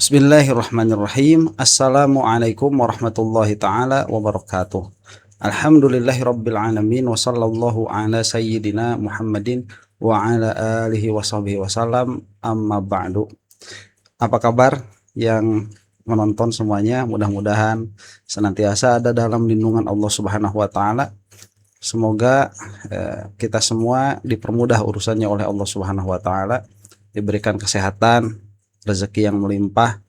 Bismillahirrahmanirrahim. Assalamualaikum warahmatullahi ta'ala wabarakatuh. Alhamdulillahirabbil alamin wa sallallahu ala sayyidina Muhammadin wa ala alihi wa sahbihi wasallam, amma ba'du. Apa kabar yang menonton semuanya? Mudah-mudahan senantiasa ada dalam lindungan Allah Subhanahu wa taala. Semoga kita semua dipermudah urusannya oleh Allah Subhanahu wa taala, diberikan kesehatan, rezeki yang melimpah,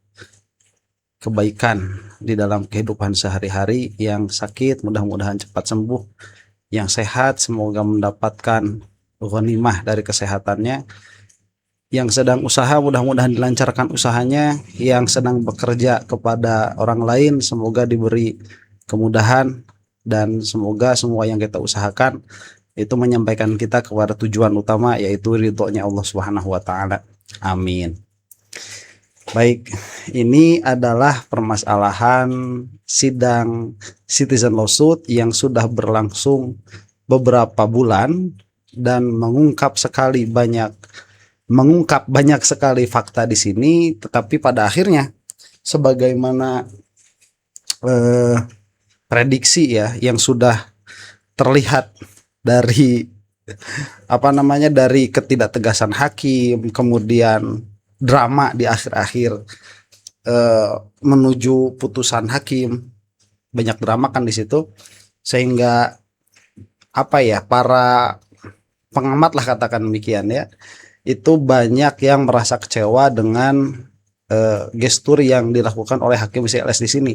kebaikan di dalam kehidupan sehari-hari. Yang sakit mudah-mudahan cepat sembuh, yang sehat semoga mendapatkan ghanimah dari kesehatannya, yang sedang usaha mudah-mudahan dilancarkan usahanya, yang sedang bekerja kepada orang lain semoga diberi kemudahan, dan semoga semua yang kita usahakan itu menyampaikan kita kepada tujuan utama, yaitu ridhonya Allah Subhanahu wa taala. Amin. Baik, ini adalah permasalahan sidang citizen lawsuit yang sudah berlangsung beberapa bulan dan mengungkap banyak sekali fakta di sini, tetapi pada akhirnya sebagaimana prediksi ya yang sudah terlihat dari dari ketidaktegasan hakim, kemudian drama di akhir-akhir menuju putusan hakim, banyak drama kan di situ, sehingga para pengamat lah katakan demikian ya, itu banyak yang merasa kecewa dengan gestur yang dilakukan oleh hakim CLS di sini,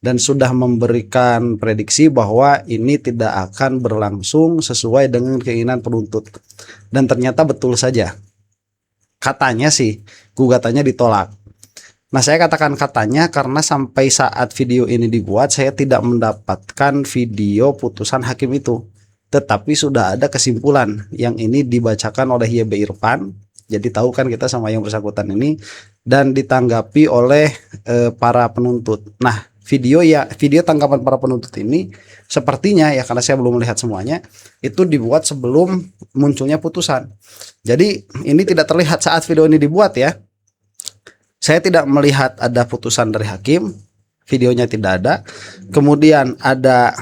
dan sudah memberikan prediksi bahwa ini tidak akan berlangsung sesuai dengan keinginan penuntut. Dan ternyata betul saja. Katanya sih gugatannya ditolak. Nah, saya katakan katanya karena sampai saat video ini dibuat saya tidak mendapatkan video putusan hakim itu. Tetapi sudah ada kesimpulan yang ini dibacakan oleh YB Irfan. Jadi tahu kan kita sama yang bersangkutan ini, dan ditanggapi oleh para penuntut. Nah, video tanggapan para penuntut ini sepertinya ya, karena saya belum melihat semuanya, itu dibuat sebelum munculnya putusan. Jadi ini tidak terlihat saat video ini dibuat ya. Saya tidak melihat ada putusan dari hakim, videonya tidak ada. Kemudian ada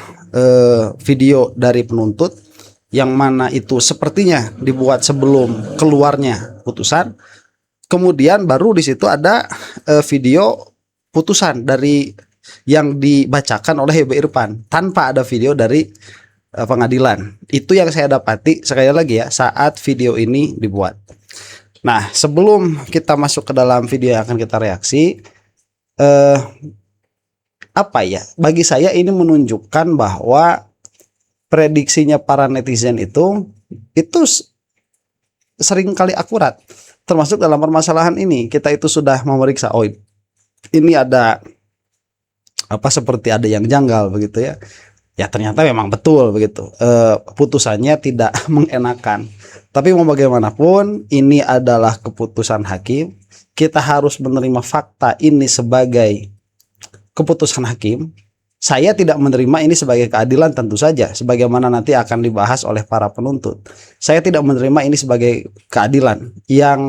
video dari penuntut yang mana itu sepertinya dibuat sebelum keluarnya putusan. Kemudian baru di situ ada video putusan dari yang dibacakan oleh YB Irfan tanpa ada video dari pengadilan. Itu yang saya dapati sekali lagi ya saat video ini dibuat. Nah, sebelum kita masuk ke dalam video yang akan kita reaksi, bagi saya ini menunjukkan bahwa prediksinya para netizen itu sering kali akurat, termasuk dalam permasalahan ini. Kita itu sudah memeriksa, oh ini ada seperti ada yang janggal begitu ya. Ya ternyata memang betul begitu. Putusannya tidak mengenakan. Tapi mau bagaimanapun ini adalah keputusan hakim. Kita harus menerima fakta ini sebagai keputusan hakim. Saya tidak menerima ini sebagai keadilan tentu saja, sebagaimana nanti akan dibahas oleh para penuntut. Saya tidak menerima ini sebagai keadilan. Yang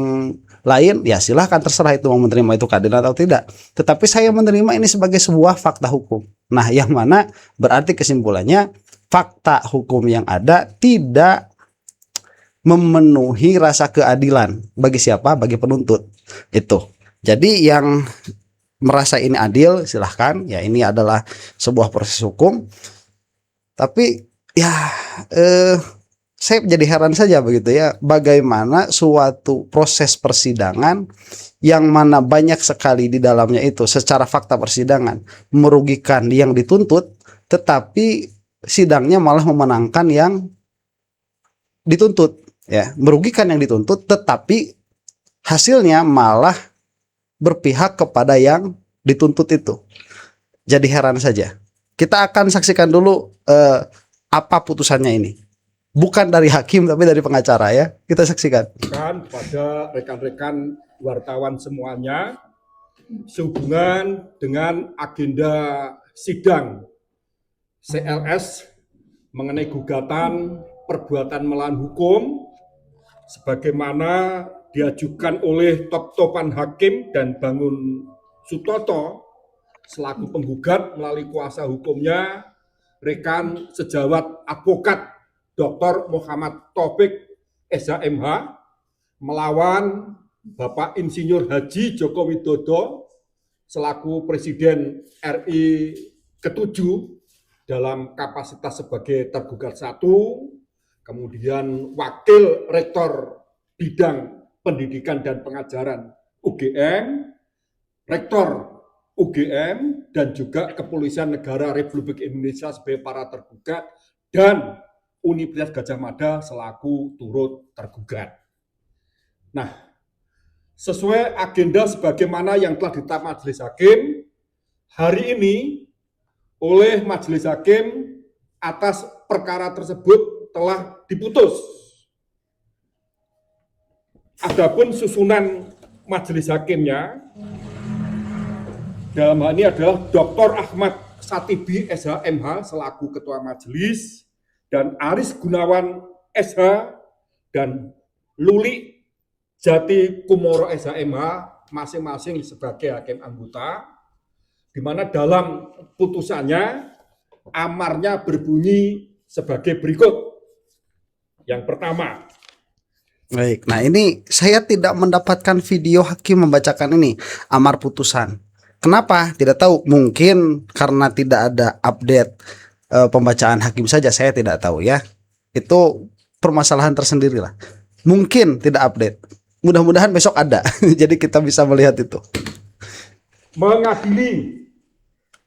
lain ya silahkan, terserah itu mau menerima itu keadilan atau tidak. Tetapi saya menerima ini sebagai sebuah fakta hukum. Nah, yang mana berarti kesimpulannya fakta hukum yang ada tidak memenuhi rasa keadilan bagi siapa? Bagi penuntut. Itu. Jadi yang merasa ini adil silahkan ya, ini adalah sebuah proses hukum. Tapi ya saya jadi heran saja begitu ya, bagaimana suatu proses persidangan yang mana banyak sekali di dalamnya itu secara fakta persidangan merugikan yang dituntut, tetapi sidangnya malah memenangkan yang dituntut ya, merugikan yang dituntut tetapi hasilnya malah berpihak kepada yang dituntut itu. Jadi heran saja. Kita akan saksikan dulu apa putusannya ini. Bukan dari hakim tapi dari pengacara ya. Kita saksikan. Pada rekan-rekan wartawan semuanya, sehubungan dengan agenda sidang CLS mengenai gugatan perbuatan melawan hukum sebagaimana diajukan oleh Top Topan Hakim dan Bangun Sutoto selaku penggugat melalui kuasa hukumnya rekan sejawat advokat Dr. Muhammad Taufik SHMH melawan Bapak Insinyur Haji Joko Widodo selaku Presiden RI ke-7 dalam kapasitas sebagai tergugat 1, kemudian Wakil Rektor Bidang Pendidikan dan Pengajaran UGM, Rektor UGM, dan juga Kepolisian Negara Republik Indonesia sebagai para tergugat, dan Universitas Gadjah Mada selaku turut tergugat. Nah, sesuai agenda sebagaimana yang telah ditetapkan Majelis Hakim, hari ini oleh Majelis Hakim atas perkara tersebut telah diputus. Adapun susunan Majelis Hakimnya dalam hal ini adalah Dr. Ahmad Satibi SHMH selaku Ketua Majelis, dan Aris Gunawan SH dan Luli Jati Kumoro SHMH masing-masing sebagai hakim anggota, di mana dalam putusannya amarnya berbunyi sebagai berikut. Yang pertama. Baik, nah ini saya tidak mendapatkan video hakim membacakan ini amar putusan. Kenapa? Tidak tahu. Mungkin karena tidak ada update pembacaan hakim saja, saya tidak tahu ya. Itu permasalahan tersendiri lah. Mungkin tidak update. Mudah-mudahan besok ada. Jadi kita bisa melihat itu. Mengadili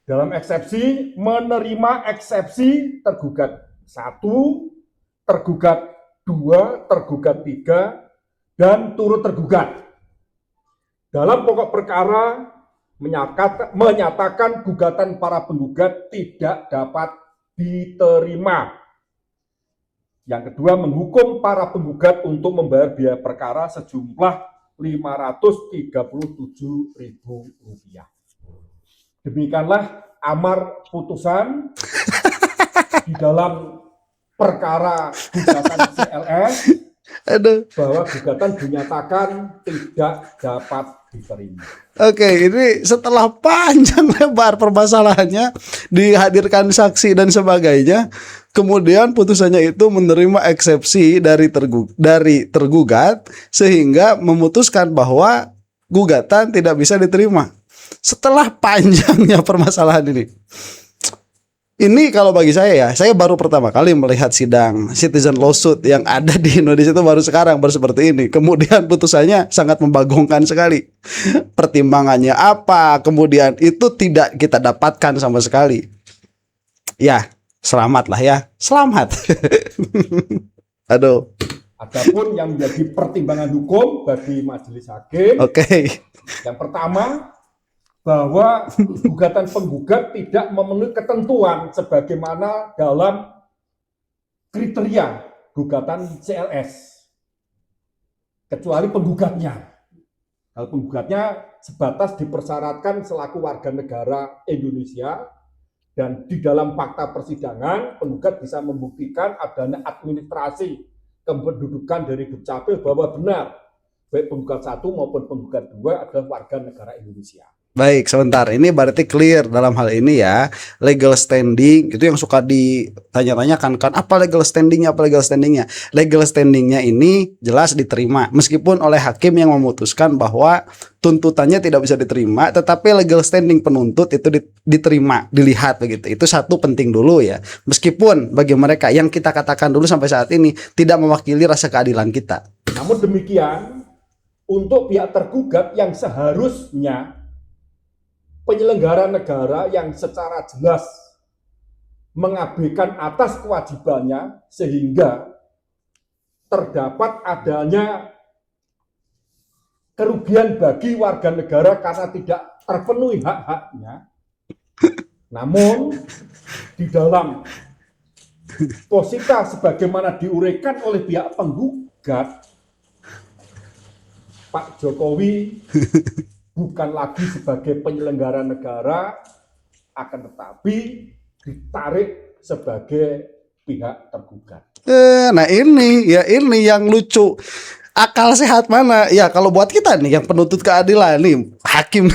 dalam eksepsi, menerima eksepsi tergugat 1, tergugat 2, tergugat 3, dan turut tergugat. Dalam pokok perkara menyatakan gugatan para penggugat tidak dapat diterima. Yang kedua, menghukum para penggugat untuk membayar biaya perkara sejumlah Rp537.000. Demikianlah amar putusan di dalam perkara gugatan CLS bahwa gugatan dinyatakan tidak dapat diterima. Oke, ini setelah panjang lebar permasalahannya, dihadirkan saksi dan sebagainya, kemudian putusannya itu menerima eksepsi dari tergugat sehingga memutuskan bahwa gugatan tidak bisa diterima. Setelah panjangnya permasalahan ini kalau bagi saya baru pertama kali melihat sidang citizen lawsuit yang ada di Indonesia itu baru sekarang, baru seperti ini. Kemudian putusannya sangat membagongkan sekali. Pertimbangannya apa? Kemudian itu tidak kita dapatkan sama sekali. Ya, selamat lah ya. Selamat. Aduh. Adapun yang menjadi pertimbangan hukum bagi majelis hakim, yang pertama, bahwa gugatan penggugat tidak memenuhi ketentuan sebagaimana dalam kriteria gugatan CLS, kecuali penggugatnya. Kalau penggugatnya sebatas dipersyaratkan selaku warga negara Indonesia, dan di dalam fakta persidangan penggugat bisa membuktikan adanya administrasi kependudukan dari Dukcapil bahwa benar baik penggugat 1 maupun penggugat 2 adalah warga negara Indonesia. Baik, sebentar. Ini berarti clear dalam hal ini ya. Legal standing itu yang suka ditanya-tanyakan kan, apa legal standingnya, Legal standingnya ini jelas diterima meskipun oleh hakim yang memutuskan bahwa tuntutannya tidak bisa diterima, tetapi legal standing penuntut itu diterima, dilihat begitu. Itu satu penting dulu ya. Meskipun bagi mereka yang kita katakan dulu sampai saat ini tidak mewakili rasa keadilan kita. Namun demikian, untuk pihak tergugat yang seharusnya penyelenggara negara yang secara jelas mengabaikan atas kewajibannya sehingga terdapat adanya kerugian bagi warga negara karena tidak terpenuhi hak-haknya. Namun di dalam posita sebagaimana diuraikan oleh pihak penggugat, Pak Jokowi bukan lagi sebagai penyelenggara negara, akan tetapi ditarik sebagai pihak tergugat. Nah ini yang lucu. Akal sehat mana? Ya kalau buat kita nih yang penuntut keadilan nih, hakim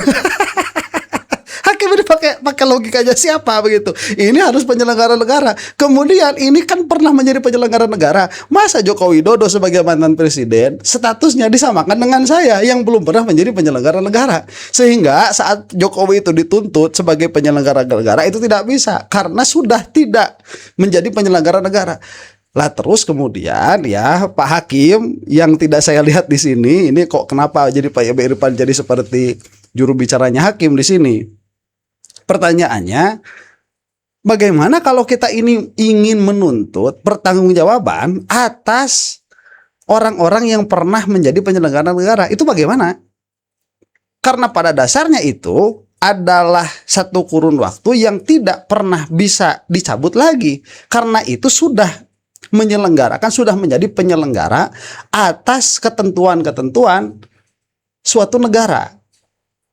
pakai logikanya siapa begitu? Ini harus penyelenggara negara. Kemudian ini kan pernah menjadi penyelenggara negara. Masa Joko Widodo sebagai mantan presiden statusnya disamakan dengan saya yang belum pernah menjadi penyelenggara negara? Sehingga saat Jokowi itu dituntut sebagai penyelenggara negara itu tidak bisa karena sudah tidak menjadi penyelenggara negara. Lah terus kemudian ya Pak Hakim yang tidak saya lihat di sini, ini kok kenapa jadi Pak Irfan jadi seperti juru bicaranya Hakim di sini? Pertanyaannya, bagaimana kalau kita ini ingin menuntut pertanggungjawaban atas orang-orang yang pernah menjadi penyelenggara negara? Itu bagaimana? Karena pada dasarnya itu adalah satu kurun waktu yang tidak pernah bisa dicabut lagi. Karena itu sudah menyelenggarakan, sudah menjadi penyelenggara atas ketentuan-ketentuan suatu negara.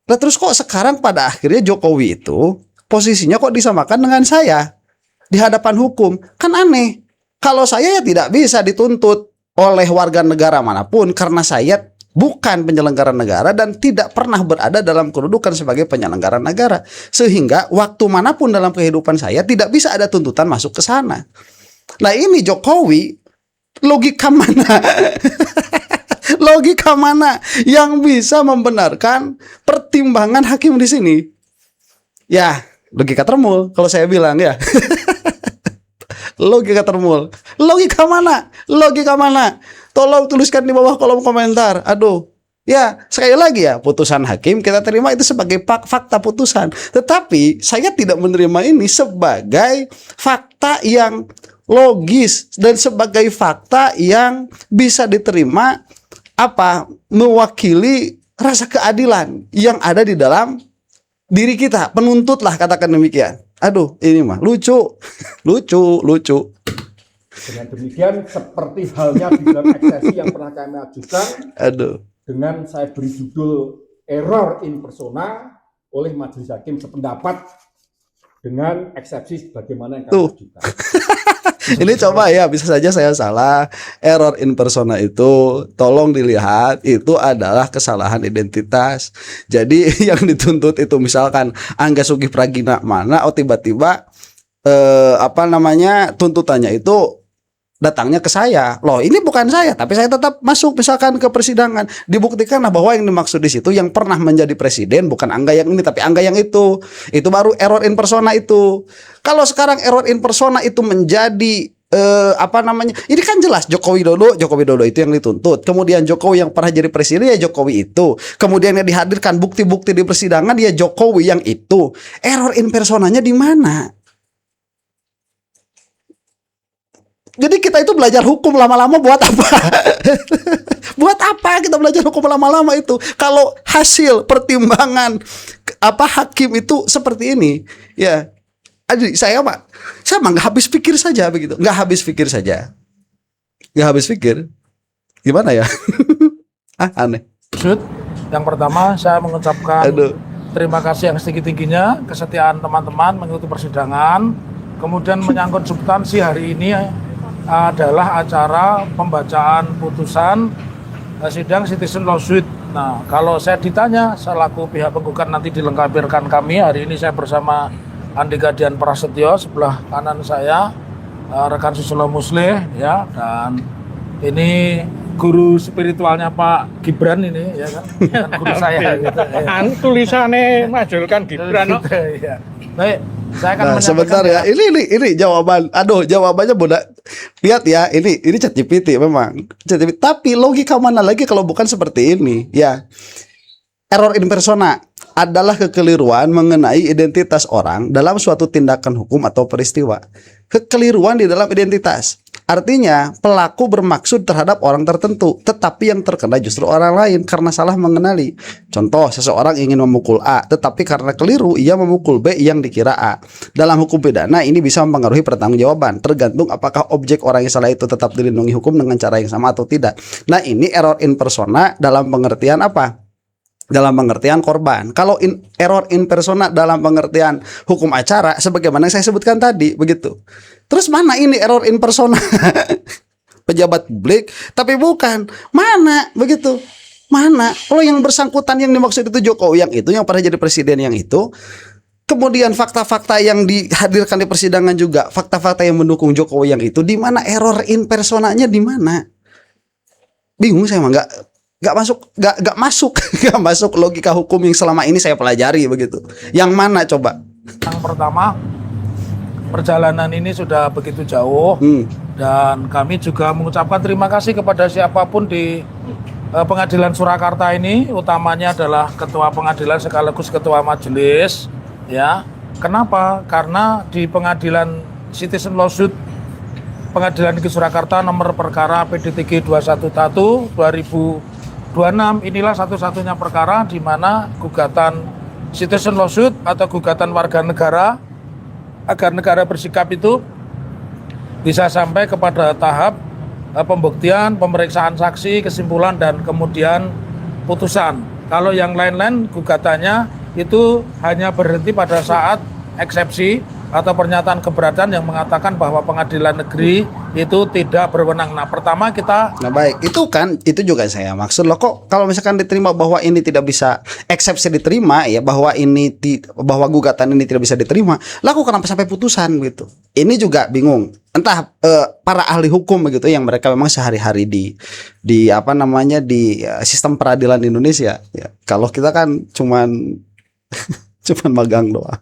Nah terus kok sekarang pada akhirnya Jokowi itu posisinya kok disamakan dengan saya di hadapan hukum? Kan aneh. Kalau saya ya tidak bisa dituntut oleh warga negara manapun karena saya bukan penyelenggara negara dan tidak pernah berada dalam kedudukan sebagai penyelenggara negara. Sehingga waktu manapun dalam kehidupan saya tidak bisa ada tuntutan masuk ke sana. Nah ini Jokowi, logika mana? Logika mana yang bisa membenarkan pertimbangan hakim di sini? Ya, logika termul kalau saya bilang ya. Logika termul. Logika mana? Logika mana? Tolong tuliskan di bawah kolom komentar. Aduh. Ya, sekali lagi ya, putusan hakim kita terima itu sebagai fakta putusan. Tetapi saya tidak menerima ini sebagai fakta yang logis dan sebagai fakta yang bisa diterima mewakili rasa keadilan yang ada di dalam diri kita, penuntut lah katakan demikian. Aduh, ini mah lucu. lucu. Dengan demikian seperti halnya di dalam eksepsi yang pernah kami ajukan. Aduh. Dengan saya beri judul error in persona oleh majelis hakim sependapat dengan eksepsi sebagaimana yang kami ajukan. Ini coba ya, bisa saja saya salah. Error in persona itu tolong dilihat itu adalah kesalahan identitas. Jadi yang dituntut itu misalkan Angga Sugih Pragina mana, tiba-tiba tuntutannya itu datangnya ke saya. Loh, ini bukan saya, tapi saya tetap masuk misalkan ke persidangan. Dibuktikanlah bahwa yang dimaksud di situ yang pernah menjadi presiden bukan Angga yang ini tapi Angga yang itu. Itu baru error in persona itu. Kalau sekarang error in persona itu menjadi ini kan jelas Joko Widodo itu yang dituntut. Kemudian Jokowi yang pernah jadi presiden ya Jokowi itu. Kemudian yang dihadirkan bukti-bukti di persidangan ya Jokowi yang itu. Error in personanya di mana? Jadi kita itu belajar hukum lama-lama buat apa? Buat apa kita belajar hukum lama-lama itu? Kalau hasil pertimbangan hakim itu seperti ini, ya. Saya mah nggak habis pikir saja begitu, nggak habis pikir. Gimana ya? Aneh. Yang pertama saya mengucapkan terima kasih yang setinggi-tingginya kesetiaan teman-teman mengikuti persidangan. Kemudian menyangkut substansi hari ini adalah acara pembacaan putusan sidang citizen lawsuit. Nah, kalau saya ditanya selaku pihak penggugat nanti dilengkapirkan kami. Hari ini saya bersama Andika Dian Prasetyo, sebelah kanan saya rekan Susilo Muslih ya, dan ini guru spiritualnya Pak Gibran ini ya kan, guru saya gitu. Ya. Tulisannya majulkan Gibran. Gitu, ya. Baik, saya akan sebentar ya. Ini jawaban. Jawabannya bodoh. Lihat ya, ini ChatGPT memang. ChatGPT. Tapi logika mana lagi kalau bukan seperti ini? Ya. Error in persona adalah kekeliruan mengenai identitas orang dalam suatu tindakan hukum atau peristiwa. Kekeliruan di dalam identitas. Artinya, pelaku bermaksud terhadap orang tertentu, tetapi yang terkena justru orang lain karena salah mengenali. Contoh, seseorang ingin memukul A, tetapi karena keliru ia memukul B yang dikira A. Dalam hukum pidana ini bisa mempengaruhi pertanggungjawaban, tergantung apakah objek orang yang salah itu tetap dilindungi hukum dengan cara yang sama atau tidak. Nah, ini error in persona dalam pengertian apa? Dalam pengertian korban. Kalau error in persona dalam pengertian hukum acara sebagaimana yang saya sebutkan tadi, begitu. Terus mana ini error in persona? Pejabat publik, tapi bukan. Mana begitu? Mana? Kalau yang bersangkutan yang dimaksud itu Jokowi yang itu, yang pernah jadi presiden yang itu, Kemudian fakta-fakta yang dihadirkan di persidangan juga, fakta-fakta yang mendukung Jokowi yang itu, di mana error in personanya di mana? Bingung saya mah, nggak masuk nggak masuk logika hukum yang selama ini saya pelajari begitu. Yang mana coba? Yang pertama, perjalanan ini sudah begitu jauh dan kami juga mengucapkan terima kasih kepada siapapun di pengadilan Surakarta ini, utamanya adalah ketua pengadilan sekaligus ketua majelis. Ya, kenapa? Karena di pengadilan Citizen Lawsuit Pengadilan Negeri Surakarta nomor perkara PDTG 211 2026 inilah satu-satunya perkara di mana gugatan Citizen Lawsuit atau gugatan warga negara agar negara bersikap itu bisa sampai kepada tahap pembuktian, pemeriksaan saksi, kesimpulan dan kemudian putusan. Kalau yang lain-lain gugatannya itu hanya berhenti pada saat eksepsi atau pernyataan keberatan yang mengatakan bahwa pengadilan negeri itu tidak berwenang. Nah, pertama kita... Nah baik, itu juga saya maksud loh, kok kalau misalkan diterima bahwa ini tidak bisa, eksepsi diterima ya, bahwa gugatan ini tidak bisa diterima, laku kenapa sampai putusan gitu? Ini juga bingung. Entah para ahli hukum begitu yang mereka memang sehari-hari di sistem peradilan di Indonesia ya. Kalau kita kan cuman magang doang.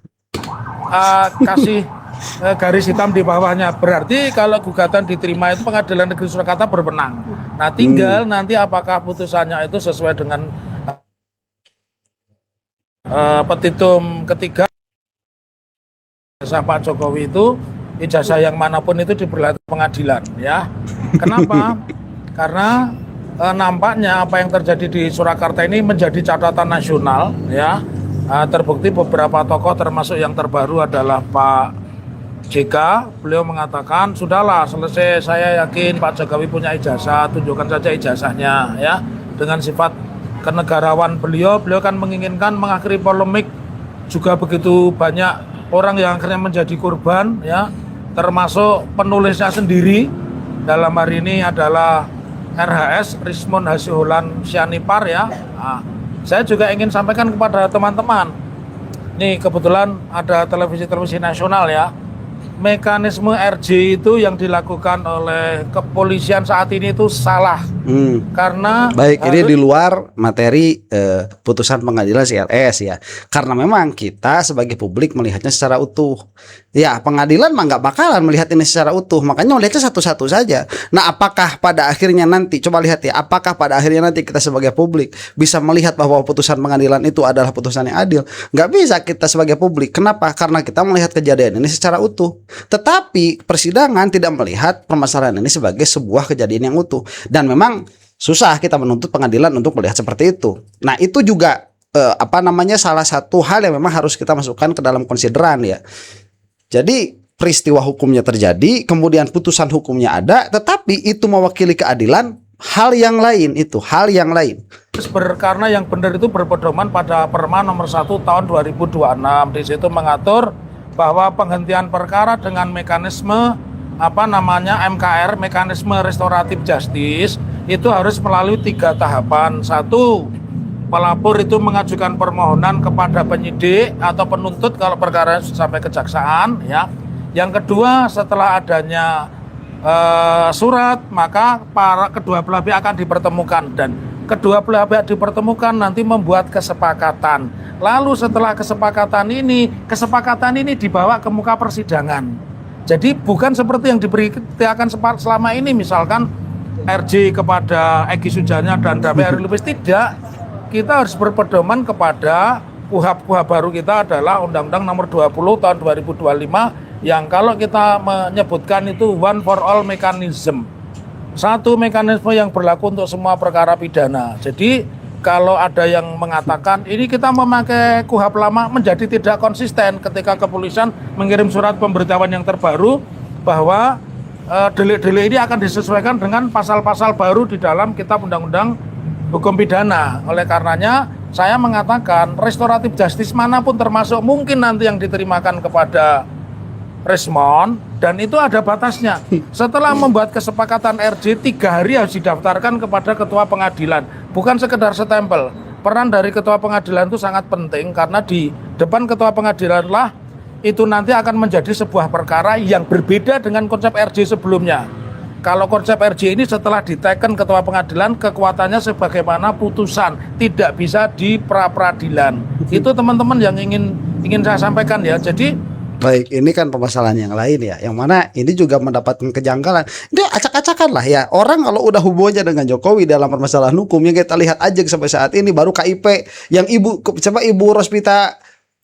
Kasih garis hitam di bawahnya, berarti kalau gugatan diterima itu Pengadilan Negeri Surakarta berwenang. Nah, tinggal nanti apakah putusannya itu sesuai dengan petitum ketiga Pak Jokowi itu, ijazah yang manapun itu diberlakukan pengadilan ya. Kenapa? Karena nampaknya apa yang terjadi di Surakarta ini menjadi catatan nasional ya. Terbukti beberapa tokoh termasuk yang terbaru adalah Pak JK, beliau mengatakan sudahlah selesai, saya yakin Pak Jokowi punya ijazah, tunjukkan saja ijazahnya ya. Dengan sifat kenegarawan beliau kan menginginkan mengakhiri polemik, juga begitu banyak orang yang akhirnya menjadi korban ya, termasuk penulisnya sendiri. Dalam hari ini adalah RHS Rismond Hasiholan Sianipar ya. Saya juga ingin sampaikan kepada teman-teman, nih kebetulan ada televisi nasional ya, mekanisme RJ itu yang dilakukan oleh kepolisian saat ini itu salah. Karena baik, ini di luar materi putusan pengadilan CLS ya, karena memang kita sebagai publik melihatnya secara utuh ya, pengadilan mah nggak bakalan melihat ini secara utuh, makanya melihatnya satu-satu saja. Nah, apakah pada akhirnya nanti, coba lihat ya, apakah pada akhirnya nanti kita sebagai publik bisa melihat bahwa putusan pengadilan itu adalah putusan yang adil? Nggak bisa kita sebagai publik. Kenapa? Karena kita melihat kejadian ini secara utuh, tetapi persidangan tidak melihat permasalahan ini sebagai sebuah kejadian yang utuh, dan memang susah kita menuntut pengadilan untuk melihat seperti itu. Nah, itu juga salah satu hal yang memang harus kita masukkan ke dalam konsideran ya. Jadi peristiwa hukumnya terjadi, kemudian putusan hukumnya ada, tetapi itu mewakili keadilan, hal yang lain itu, hal yang lain. Karena yang benar itu berpedoman pada Perma nomor 1 tahun 2026. Di situ mengatur bahwa penghentian perkara dengan mekanisme MKR, mekanisme restoratif justice, itu harus melalui 3 tahapan. 1, pelapor itu mengajukan permohonan kepada penyidik atau penuntut kalau perkara sampai kejaksaan ya. Yang kedua, setelah adanya surat, maka kedua belah pihak akan dipertemukan, dan kedua belah pihak dipertemukan nanti membuat kesepakatan. Lalu setelah kesepakatan ini dibawa ke muka persidangan. Jadi bukan seperti yang diberitakan selama ini, misalkan RJ kepada Egy Sujana dan Damai Ari Lubis, tidak. Kita harus berpedoman kepada KUHP baru kita adalah Undang-Undang nomor 20 tahun 2025, yang kalau kita menyebutkan itu one for all mechanism, satu mekanisme yang berlaku untuk semua perkara pidana. Jadi kalau ada yang mengatakan ini kita memakai KUHP lama menjadi tidak konsisten ketika kepolisian mengirim surat pemberitahuan yang terbaru bahwa delik-delik ini akan disesuaikan dengan pasal-pasal baru di dalam Kitab Undang-Undang Hukum Pidana. Oleh karenanya saya mengatakan restoratif justice manapun, termasuk mungkin nanti yang diterimakan kepada Rismond, dan itu ada batasnya. Setelah membuat kesepakatan RJ, 3 hari harus didaftarkan kepada ketua pengadilan, bukan sekedar stempel. peran dari ketua pengadilan itu sangat penting karena di depan ketua pengadilan lah itu nanti akan menjadi sebuah perkara yang berbeda dengan konsep RJ sebelumnya. Kalau konsep RJ ini setelah diteken ketua pengadilan, kekuatannya sebagaimana putusan, tidak bisa di pra-peradilan. Itu teman-teman yang ingin saya sampaikan ya. Jadi baik, ini kan permasalahan yang lain ya, yang mana ini juga mendapatkan kejanggalan. Dia acak-acakan lah ya. Orang kalau udah hubungannya dengan Jokowi dalam permasalahan hukum yang kita lihat aja sampai saat ini, baru KIP yang Ibu Rospita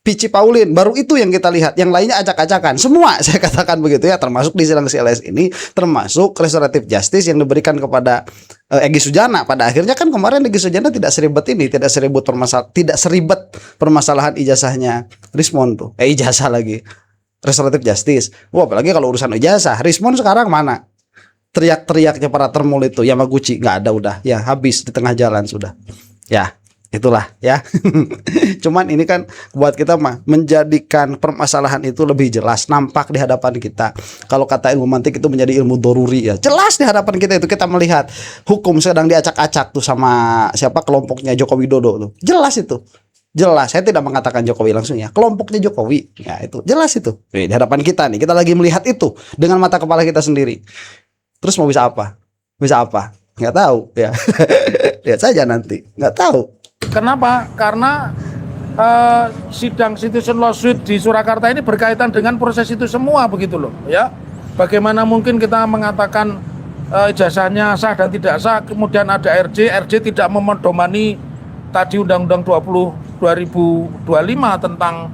Pici Paulin, baru itu yang kita lihat. Yang lainnya acak-acakan. Semua saya katakan begitu ya, termasuk di sidang CLS ini, termasuk restoratif justice yang diberikan kepada Egy Sujana. Pada akhirnya kan kemarin Egy Sujana tidak seribet ini, tidak seribet permasalahan ijazahnya Rismon tuh. Ijazah lagi. Restoratif justice. Wah, apalagi kalau urusan ijazah. Rismon sekarang mana? Teriak-teriaknya para termul itu Yamaguchi nggak ada, udah ya, habis di tengah jalan sudah. Ya, itulah ya. Cuman ini kan buat kita mah menjadikan permasalahan itu lebih jelas, nampak di hadapan kita. Kalau kata ilmu mantik itu menjadi ilmu doruri ya. Jelas di hadapan kita itu, kita melihat hukum sedang diacak-acak tuh sama siapa, kelompoknya Joko Widodo tuh. Jelas itu. Jelas, saya tidak mengatakan Jokowi langsung ya, kelompoknya Jokowi, ya itu jelas itu. Di hadapan kita nih, kita lagi melihat itu dengan mata kepala kita sendiri. Terus mau bisa apa? Bisa apa? Nggak tahu ya. Lihat saja nanti, nggak tahu. kenapa? Karena sidang citizen lawsuit di Surakarta ini berkaitan dengan proses itu semua begitu loh ya. Bagaimana mungkin kita mengatakan ijazahnya sah dan tidak sah, kemudian ada RJ tidak memedomani tadi Undang-Undang 2025 tentang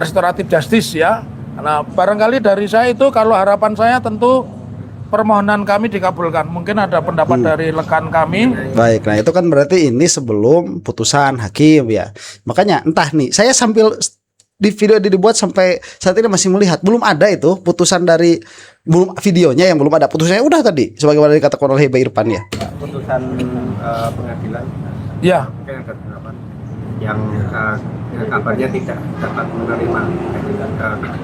restoratif justice ya. Nah, barangkali dari saya itu, kalau harapan saya tentu permohonan kami dikabulkan. Mungkin ada pendapat dari rekan kami. Baik, nah itu kan berarti ini sebelum putusan hakim ya. Makanya entah nih, saya sambil di video dibuat sampai saat ini masih melihat belum ada itu putusan dari, belum videonya yang belum ada, putusannya udah tadi sebagaimana dikatakan oleh Mbak Irfan ya. Putusan pengadilan Ya. mungkin ada beberapa yang kabarnya tidak dapat menerima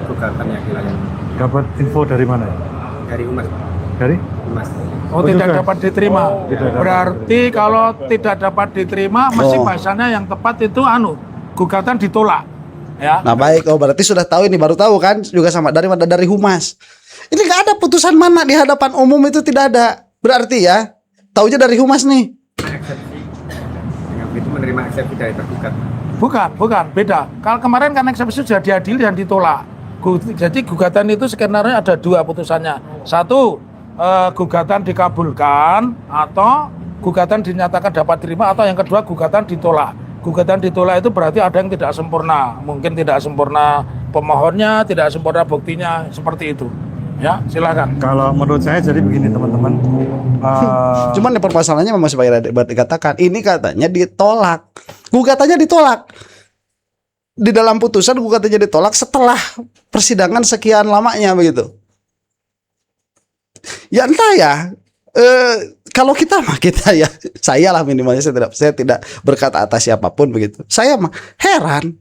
gugatan Yakila yang Dapat info dari mana? dari Humas. Dari? Humas. Oh, tidak dapat diterima. Berarti kalau tidak dapat diterima, mesti bahasanya yang tepat itu gugatan ditolak. Ya. Nah baik, berarti sudah tahu ini, baru tahu kan juga sama dari Humas. Ini nggak ada putusan mana di hadapan umum, itu tidak ada. Berarti ya, taunya dari Humas nih. Eksepsi. Yang itu menerima eksepsi dari tergugat. Bukan, beda. Kalau kemarin kan eksepsi sudah diadili dan ditolak. Jadi gugatan itu skenario ada dua putusannya. Satu, gugatan dikabulkan atau gugatan dinyatakan dapat terima, atau yang kedua gugatan ditolak. Gugatan ditolak itu berarti ada yang tidak sempurna. Mungkin tidak sempurna pemohonnya, tidak sempurna buktinya, seperti itu. Ya, silakan. Kalau menurut saya jadi begini teman-teman. Cuman permasalahannya memang sebagai dikatakan ini katanya ditolak. Gugatannya ditolak. Di dalam putusan gugatannya ditolak setelah persidangan sekian lamanya begitu. Ya entah ya. Kalau kita ya, saya lah minimalnya, saya tidak berkata atas siapapun begitu. Saya mah heran.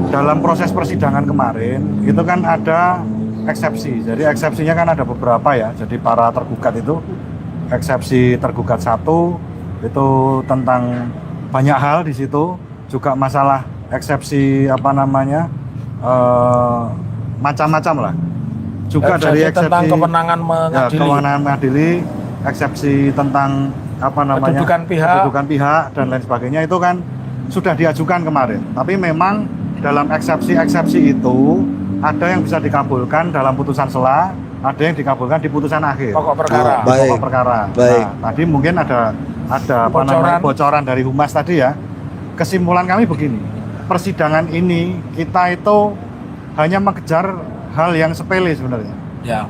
Dalam proses persidangan kemarin itu kan ada eksepsi. Jadi eksepsinya kan ada beberapa ya. Jadi para tergugat itu, eksepsi tergugat 1 itu tentang banyak hal di situ. Juga masalah eksepsi macam-macam lah. Juga eksepsi dari eksepsi tentang kewenangan mengadili. Ya, kewenangan mengadili, eksepsi tentang kedudukan pihak dan lain sebagainya, itu kan sudah diajukan kemarin. Tapi memang dalam eksepsi itu ada yang bisa dikabulkan dalam putusan sela, ada yang dikabulkan di putusan akhir. Pokok perkara. Pokok perkara. Baik. Nah, tadi mungkin ada bocoran dari Humas tadi ya. Kesimpulan kami begini, persidangan ini kita itu hanya mengejar hal yang sepele sebenarnya. Ya.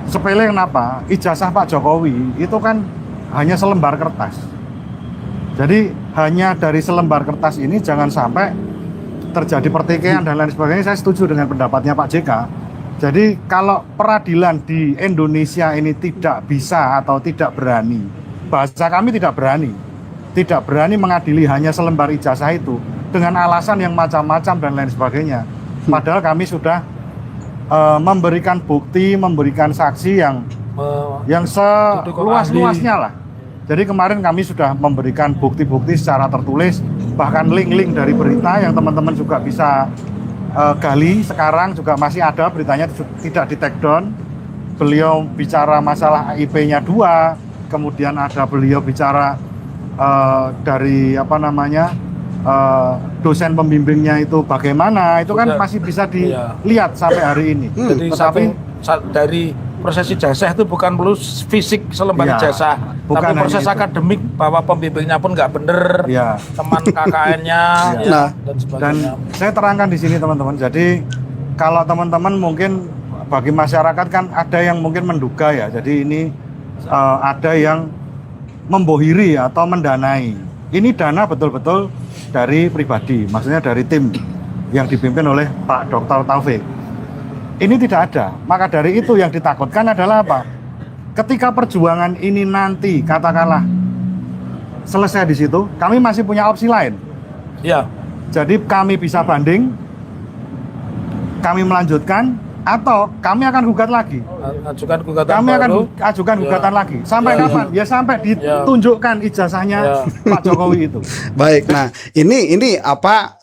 Sepele kenapa? Ijazah Pak Jokowi itu kan hanya selembar kertas. Jadi hanya dari selembar kertas ini jangan sampai terjadi pertikaian dan lain sebagainya. Saya setuju dengan pendapatnya Pak JK. Jadi kalau peradilan di Indonesia ini tidak bisa atau tidak berani, bahasa kami tidak berani mengadili hanya selembar ijazah itu dengan alasan yang macam-macam dan lain sebagainya. Padahal kami sudah memberikan bukti, memberikan saksi yang seluas-luasnya lah. Jadi kemarin kami sudah memberikan bukti-bukti secara tertulis, bahkan link-link dari berita yang teman-teman juga bisa gali. Sekarang juga masih ada beritanya, tidak di take down. Beliau bicara masalah IP-nya 2, kemudian ada beliau bicara dari dosen pembimbingnya itu bagaimana, itu kan masih bisa dilihat sampai hari ini. Jadi dari proses ijazah itu bukan perlu fisik selembar ijazah, tapi proses akademik bahwa pembimbingnya pun nggak bener, teman KKN-nya dan sebagainya. Dan saya terangkan di sini teman-teman. Jadi kalau teman-teman mungkin bagi masyarakat kan ada yang mungkin menduga ya. Jadi ini ada yang membohiri atau mendanai. Ini dana betul-betul dari pribadi, maksudnya dari tim yang dipimpin oleh Pak Dr. Taufik. Ini tidak ada. Maka dari itu yang ditakutkan adalah apa? Ketika perjuangan ini nanti katakanlah selesai di situ, kami masih punya opsi lain. Ya. Jadi kami bisa banding, kami melanjutkan, atau kami akan gugat lagi. Ajukan gugatan kami baru. akan ajukan gugatan lagi. Sampai kapan? Ya sampai ditunjukkan ijazahnya Pak Jokowi itu. Baik. Nah, ini apa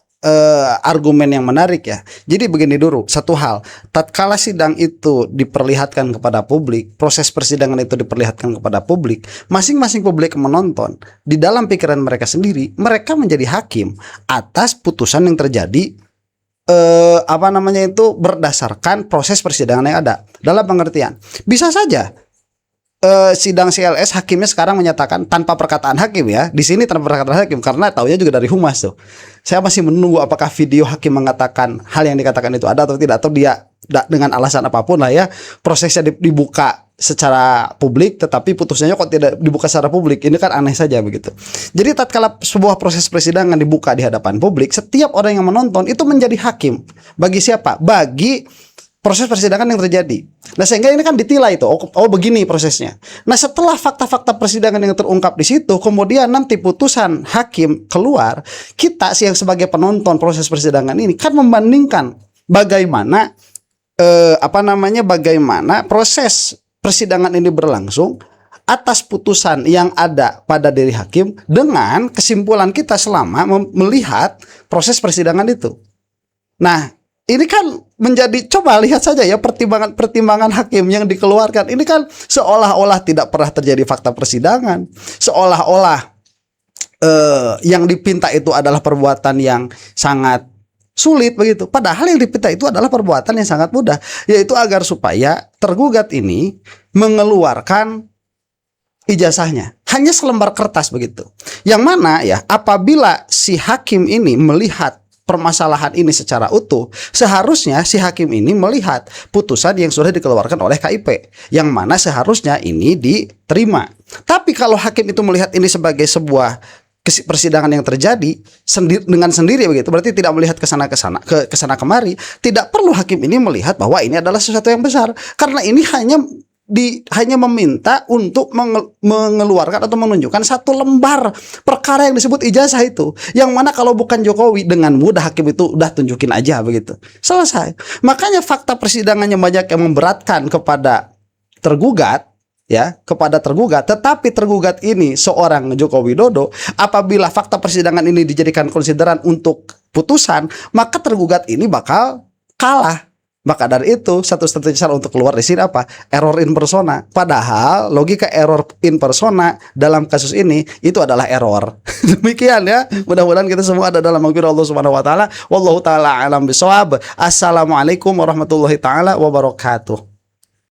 argumen yang menarik ya. Jadi begini dulu, satu hal, tatkala sidang itu diperlihatkan kepada publik, proses persidangan itu diperlihatkan kepada publik, masing-masing publik menonton, di dalam pikiran mereka sendiri, mereka menjadi hakim atas putusan yang terjadi berdasarkan proses persidangan yang ada. Dalam pengertian, bisa saja sidang CLS hakimnya sekarang menyatakan tanpa perkataan hakim ya. Di sini tanpa perkataan hakim karena taunya juga dari humas tuh. Saya masih menunggu apakah video hakim mengatakan hal yang dikatakan itu ada atau tidak, atau dia dengan alasan apapun lah ya, prosesnya dibuka secara publik tetapi putusannya kok tidak dibuka secara publik. Ini kan aneh saja begitu. Jadi tatkala sebuah proses persidangan dibuka di hadapan publik, setiap orang yang menonton itu menjadi hakim. Bagi siapa? Bagi proses persidangan yang terjadi. Nah, sehingga ini kan ditilai itu. Oh begini prosesnya. Nah, setelah fakta-fakta persidangan yang terungkap di situ, kemudian nanti putusan hakim keluar, kita sih yang sebagai penonton proses persidangan ini kan membandingkan bagaimana bagaimana proses persidangan ini berlangsung atas putusan yang ada pada diri hakim dengan kesimpulan kita selama melihat proses persidangan itu. Nah, ini kan menjadi, coba lihat saja ya pertimbangan hakim yang dikeluarkan. Ini kan seolah-olah tidak pernah terjadi fakta persidangan, seolah-olah yang dipinta itu adalah perbuatan yang sangat sulit begitu. Padahal yang dipinta itu adalah perbuatan yang sangat mudah, yaitu agar supaya tergugat ini mengeluarkan ijazahnya. Hanya selembar kertas begitu. Yang mana ya, apabila si hakim ini melihat permasalahan ini secara utuh, seharusnya si hakim ini melihat putusan yang sudah dikeluarkan oleh KIP, yang mana seharusnya ini diterima. Tapi kalau hakim itu melihat ini sebagai sebuah persidangan yang terjadi dengan sendiri begitu, berarti tidak melihat kesana kemari, tidak perlu hakim ini melihat bahwa ini adalah sesuatu yang besar, karena ini hanya meminta untuk mengeluarkan atau menunjukkan satu lembar perkara yang disebut ijazah itu, yang mana kalau bukan Jokowi dengan mudah hakim itu udah tunjukin aja begitu, selesai. Makanya fakta persidangannya banyak yang memberatkan kepada tergugat ya, tetapi tergugat ini seorang Joko Widodo. Apabila fakta persidangan ini dijadikan konsideran untuk putusan, maka tergugat ini bakal kalah. Maka dari itu satu-satunya cara untuk keluar di sini apa? Error in persona. Padahal logika error in persona dalam kasus ini itu adalah error. Demikian ya. Mudah-mudahan kita semua ada dalam maghfirah Allah Subhanahu wa taala. Wallahu taala alam bisawab. Assalamualaikum warahmatullahi taala wabarakatuh.